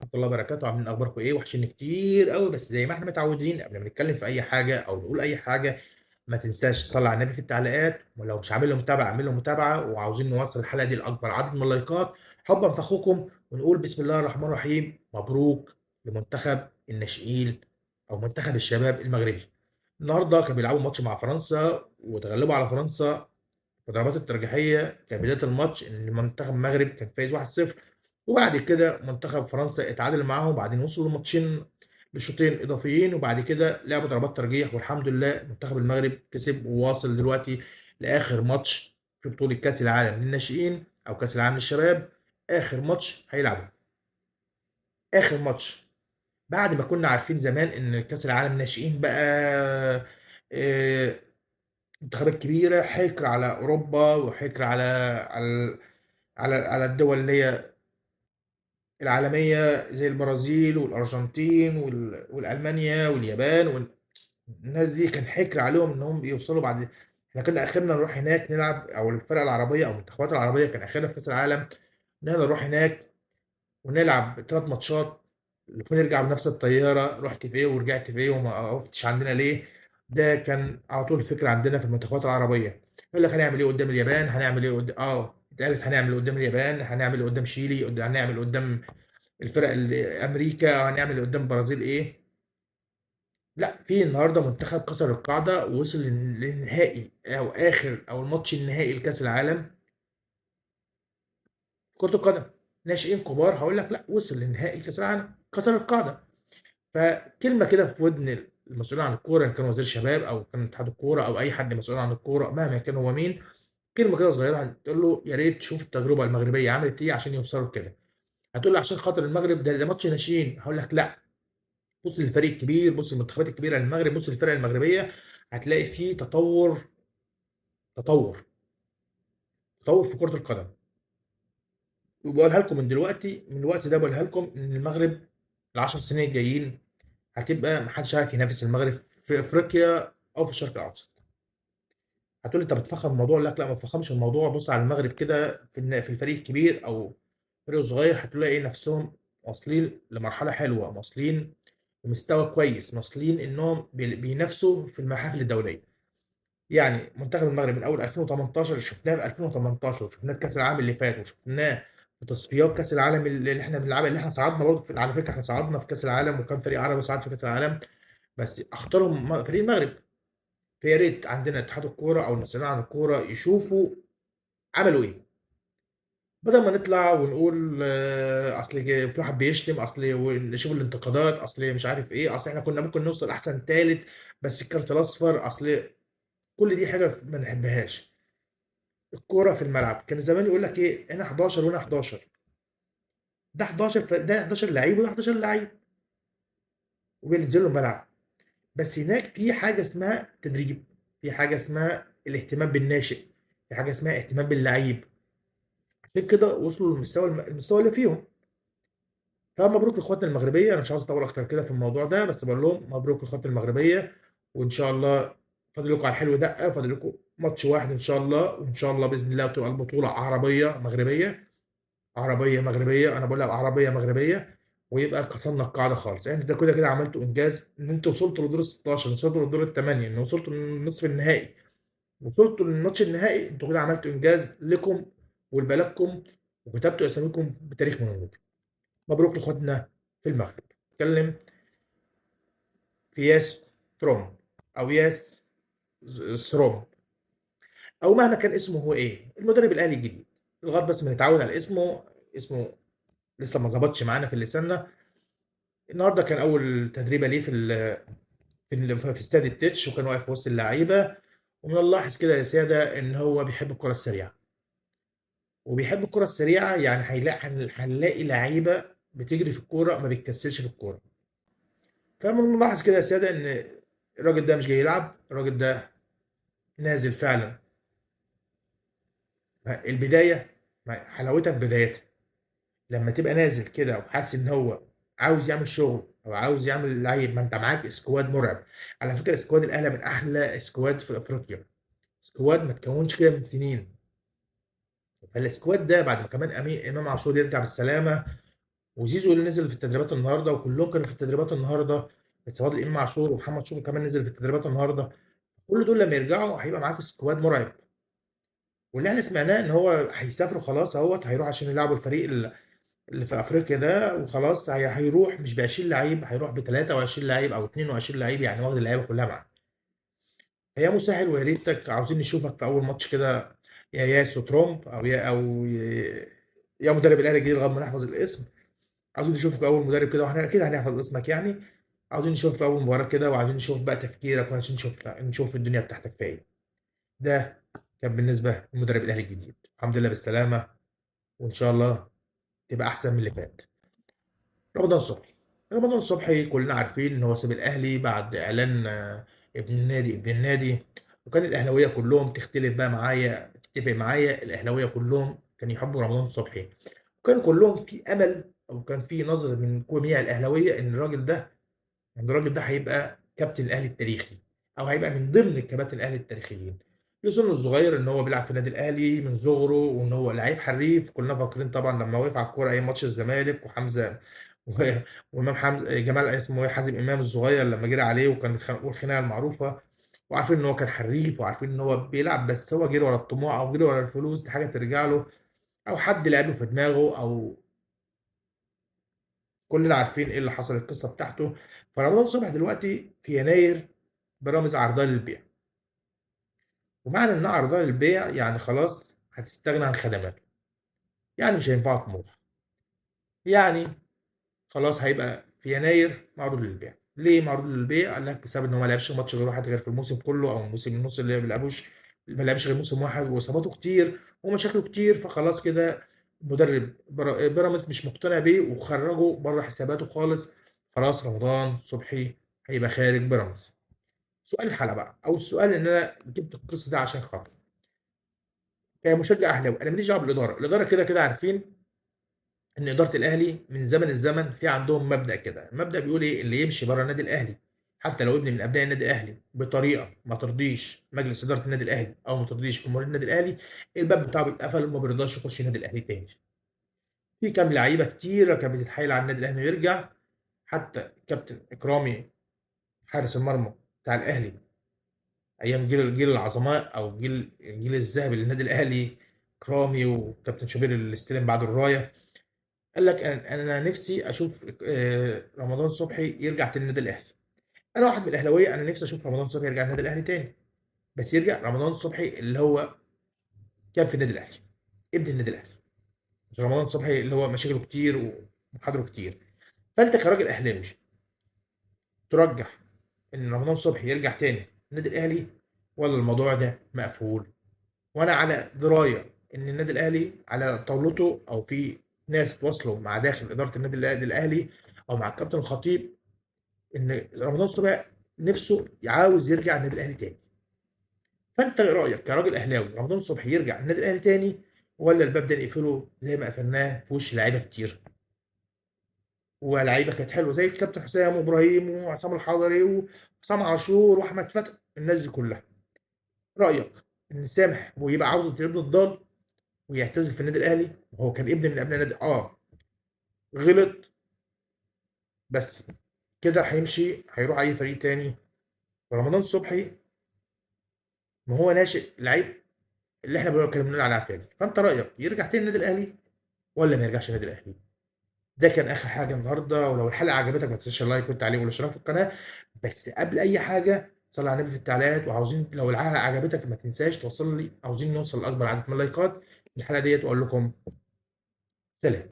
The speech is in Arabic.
ورحمة الله وبركاته. عاملين اخباركم ايه؟ وحشين كتير قوي. بس زي ما احنا متعودين قبل ما نتكلم في اي حاجه او نقول اي حاجه، ما تنساش تصلي على النبي في التعليقات، ولو مش عامل له متابعه اعمل له متابعه. وعاوزين نوصل الحلقه دي لاكبر عدد من اللايكات حبا في اخوكم، ونقول بسم الله الرحمن الرحيم. مبروك لمنتخب الناشئين او منتخب الشباب المغربي. النهارده كانوا بيلعبوا ماتش مع فرنسا وتغلبوا على فرنسا الضربات الترجيحية. كان بداية الماتش إن منتخب المغرب كان فايز 1-0، وبعد كده منتخب فرنسا اتعادل معاهم، وبعدين وصلوا لماتشين بشوطين إضافيين، وبعد كده لعبوا ضربات ترجيح. والحمد لله منتخب المغرب كسب وواصل دلوقتي لآخر ماتش في بطولة كأس العالم للناشئين أو كأس العالم للشباب. آخر ماتش هيلعبه، آخر ماتش، بعد ما كنا عارفين زمان إن كأس العالم للناشئين بقى آه، منتخبات كبيرة حكر على أوروبا وحكر على الدول اللي هي العالمية زي البرازيل والأرجنتين والألمانيا واليابان والناس دي كان حكر عليهم إنهم يوصلوا بعد. احنا كنا آخرنا نروح هناك نلعب، أو الفرق العربية أو المنتخبات العربية كان آخرنا في كأس العالم إن احنا نروح هناك ونلعب 3 ماتشات ونرجع بنفس الطيارة. رحت في إيه ورجعت في إيه وما وقفتش عندنا ليه؟ ده كان على طول الفكرة عندنا في المنتخبات العربية. يقول لك هنعمل إيه قدام اليابان، هنعمل إيه قدام اتقالت هنعمل إيه قدام اليابان، هنعمل إيه قدام شيلي، هنعمل إيه قدام الفرق أمريكا، هنعمل إيه قدام البرازيل إيه. لا، في النهارده منتخب كسر القاعدة ووصل للنهائي أو آخر أو الماتش النهائي لكأس العالم كرة القدم. ناشئين كبار هقول لك لا، وصل لنهائي كأس العالم كسر القاعدة. فكلمه كده في ودن المسؤول عن الكوره، ان كان وزير الشباب او كان اتحاد الكوره او اي حد مسؤول عن الكوره مهما كان هو مين، كلمه كده صغيره تقول له يا ريت تشوف التجربه المغربيه عملت ايه عشان يوصلوا لكده. هتقول لي عشان خاطر المغرب ده ماتش ناشئين، هقول لك لا، بص للفريق الكبير، بص للمنتخبات الكبيره للمغرب، بص للفرق المغربيه، هتلاقي فيه تطور تطور في كره القدم. وبقولها لكم من دلوقتي، من الوقت ده بقولها لكم ان المغرب ال10 سنين الجايين هتبقى محدش عارف ينافس المغرب في افريقيا او في الشرق الاوسط. هتقول لي انت بتفخم الموضوع، لك لا ما تفخمش الموضوع. بص على المغرب كده في الفريق الكبير او الفريق الصغير، هتلاقي نفسهم واصلين لمرحله حلوه، واصلين لمستوى كويس، واصلين انهم بينافسوا في المحافل الدوليه. يعني منتخب المغرب من اول 2018 شفناه في 2018، وشفناه في كاس العالم اللي فات، وشفناه في تصفيات كاس العالم اللي احنا بنلعبها، اللي احنا صعدنا برضه على فكره احنا صعدنا في كاس العالم، وكان فريق عربي صعد في كاس العالم بس اختاروا فريق المغرب. فيا ريت عندنا اتحاد الكوره او المسؤولين عن الكوره يشوفوا عملوا ايه، بدل ما نطلع ونقول اصل في واحد بيشتم، اصل نشوف الانتقادات، اصل مش عارف ايه، اصل احنا كنا ممكن نوصل احسن ثالث بس الكارت الاصفر، اصل كل دي حاجه ما نحبهاش. الكوره في الملعب كان زمان يقول لك ايه، انا 11 وانا 11، ده 11 ده 11 لعيب وده 11 لعيب وبينزلوا الملعب. بس هناك في حاجه اسمها تدريب، في حاجه اسمها الاهتمام بالناشئ، في حاجه اسمها اهتمام باللعيب. عشان كده وصلوا للمستوى المستوى اللي فيهم. فمبروك لاخواتنا المغربيه. انا مش عاوز اطول اكتر كده في الموضوع ده، بس بقول لهم مبروك لاخواتنا المغربيه. وان شاء الله فاضل لكم على الحلو دقه، فاضل لكم ماتش واحد ان شاء الله، وان شاء الله باذن الله تبقى البطوله عربيه مغربيه. عربيه مغربيه، انا بقول لك عربيه مغربيه، ويبقى كسرنا القاعده خالص. يعني انت كده كده عملتوا انجاز ان انتوا وصلتوا لدور ال 16، وصلتوا لدور الثمانيه، ان وصلتوا للنصف النهائي، وصلتوا للماتش النهائي. انتوا كده عملتوا انجاز لكم ولبلدكم، وكتبتوا اساميكم بتاريخ من النور. مبروك لاخواتنا في المغرب. اتكلم في ياس تروم او ياس سروم، او مهما كان اسمه هو ايه، المدرب الاهلي الجديد. لغايه بس ما نتعود على اسمه. اسمه لسه ما ظبطش معانا في لساننا. النهارده كان اول تدريبه ليه في استاد التتش، وكان واقف في وسط اللعيبه. ومن اللاحظ كده يا ساده ان هو بيحب الكره السريعه، وبيحب الكره السريعه. يعني هنلاقي لعيبه بتجري في الكوره ما بيتكسلش في الكوره. فمن الملاحظ كده يا ساده ان الراجل ده مش جاي يلعب، الراجل ده نازل فعلا. البدايه حلاوتها في بدايتها، لما تبقى نازل كده وحاسس ان هو عاوز يعمل شغل او عاوز يعمل لعيب. ما انت معاك سكواد مرعب. على فكره سكواد الاهلي من احلى سكواد في افريقيا، سكواد ما تكونش كده من سنين. فالسكواد ده بعد ما كمان امام عاشور يرجع بالسلامه، وزيزو اللي نزل في التدريبات النهارده، وكلهم كانوا في التدريبات النهارده. بس فاضل امام عاشور ومحمد شوقي كمان نزل في التدريبات النهارده. كل دول لما يرجعوا هيبقى معاك سكواد مرعب. واللي احنا سمعناه ان هو هيسافروا خلاص اهوت، هيروح عشان يلعبوا الفريق اللي في افريقيا ده، وخلاص هيروح مش ب 20 لعيب، هيروح ب 23 لعيب او 22 لعيب، يعني واخد اللعيبه كلها معاه. هي مسهل، ويا ريتك عاوزين نشوفك في اول ماتش كده، يا ياسو ترومب يا مدرب الاهلي الجديد لغايه ما نحفظ الاسم. عاوزين نشوفك في اول مدرب كده، واحنا اكيد هنحفظ اسمك يعني. عاوزين نشوفك في اول مباراه كده، وعاوزين نشوف بقى تفكيرك، وعاوزين نشوف الدنيا بتاعتك في ايه. ده كان بالنسبه لمدرب الاهلي الجديد. الحمد لله بالسلامه، وان شاء الله تبقى احسن من اللي فات. رمضان صبحي. رمضان صبحي كلنا عارفين ان هو ساب الاهلي بعد اعلان ابن النادي. وكان الاهلاويه كلهم تختلف بقى معايا تتفق معايا، الاهلاويه كلهم كانوا يحبوا رمضان صبحي. وكان كلهم في امل، او كان في نظره من جميع الاهلاويه ان الراجل ده هيبقى كابتن الاهلي التاريخي، او هيبقى من ضمن الكباتن الاهلي التاريخيين. لسنه الصغير ان هو بيلعب في النادي الاهلي من صغره، وان هو لعيب حريف. كلنا فاكرين طبعا لما وقف على الكوره اي ماتش الزمالك، وحمزه و- وامام حمزه جمال اسمه ايه حازم امام الصغير لما جري عليه، وكان والخناقه المعروفه. وعارفين ان هو كان حريف، وعارفين ان هو بيلعب، بس هو جري ورا الطموح او جري ورا الفلوس، دي حاجه ترجع له، او حد لعبه في دماغه، او كلنا عارفين ايه اللي حصل القصه بتاعته. فرمضان صبحي دلوقتي في يناير برامج عرضها للبيع. ومعنى انها عرضها للبيع يعني خلاص هتستغنى عن خدماته، يعني مش هينفع طموح، يعني خلاص هيبقى في يناير معروض للبيع. ليه معروض للبيع؟ قال لك بسبب ان هو ما لعبش ماتش غير واحد غير في الموسم كله، او الموسم النص اللي ما لعبش غير موسم واحد، واصاباته كتير ومشاكله كتير. فخلاص كده مدرب بيراميدز مش مقتنع بيه، وخرجه بره حساباته خالص. خلاص رمضان صبحي هيبقى خارج بيراميدز. سؤال الحلقه بقى، او السؤال ان انا جبت القصه ده عشان خاطر كمشجع اهلاوي، انا ماليش دعوه بالاداره. الاداره كده كده عارفين ان اداره الاهلي من زمن الزمن في عندهم مبدا كده. المبدا بيقول ايه؟ اللي يمشي بره النادي الاهلي، حتى لو ابن من ابناء النادي الاهلي، بطريقه ما ترضيش مجلس اداره النادي الاهلي او ما ترضيش جمهور النادي الاهلي، الباب بتاعه بيتقفل وما بيرضاش يخش النادي الاهلي تاني. في كام لعيبه كتيره كانت بتتحايل على النادي الاهلي ويرجع. حتى كابتن اكرامي حارس المرمى بتاع الاهلي ايام جيل العظماء، او الجيل الذهبي للنادي الاهلي، كرامي وكابتن شوبير اللي استلم بعد الرايه. قال لك انا نفسي اشوف رمضان صبحي يرجع تاني النادي الاهلي. انا واحد من الاهلاويه، انا نفسي اشوف رمضان صبحي يرجع النادي الاهلي تاني، بس يرجع رمضان صبحي اللي هو كان في النادي الاهلي، ابن النادي الاهلي، مش رمضان صبحي اللي هو مشاكله كتير ومحاضره كتير. فانت كراجل اهلاوي ترجح ان رمضان صبحي يرجع تاني النادي الاهلي، ولا الموضوع ده مقفول؟ وانا على درايه ان النادي الاهلي على طاولته، او في ناس اتواصلوا مع داخل اداره النادي الاهلي او مع الكابتن الخطيب، ان رمضان صبحي نفسه عاوز يرجع النادي الاهلي تاني. فانت ايه رايك كراجل اهلاوي؟ رمضان صبحي يرجع النادي الاهلي تاني، ولا الباب ده نقفله زي ما قفلناه في وش لعيبه كتير؟ ولاعيبه كانت حلوه زي الكابتن حسام وابراهيم وعصام الحضري وحسام عاشور واحمد فتحي، الناس دي كلها. رايك ان سامح ويبقى عاوز ابن الضال ويعتزل في النادي الاهلي؟ هو كان ابن من ابناء النادي، غلط، بس كده هيمشي هيروح اي فريق تاني. ورمضان صبحي ما هو ناشئ لعيب اللي احنا كنا بنقول على عفاري. فانت رايك يرجع تاني النادي الاهلي ولا ما يرجعش النادي الاهلي؟ ده كان اخر حاجه النهارده. ولو الحلقه عجبتك ما تنساش اللايك والتعليق والاشتراك في القناه. بس قبل اي حاجه صلي على النبي في التعليقات. وعاوزين لو الحلقه عجبتك ما تنساش توصل لي، عاوزين نوصل لاكبر عدد من اللايكات في الحلقه ديت، واقول لكم سلام.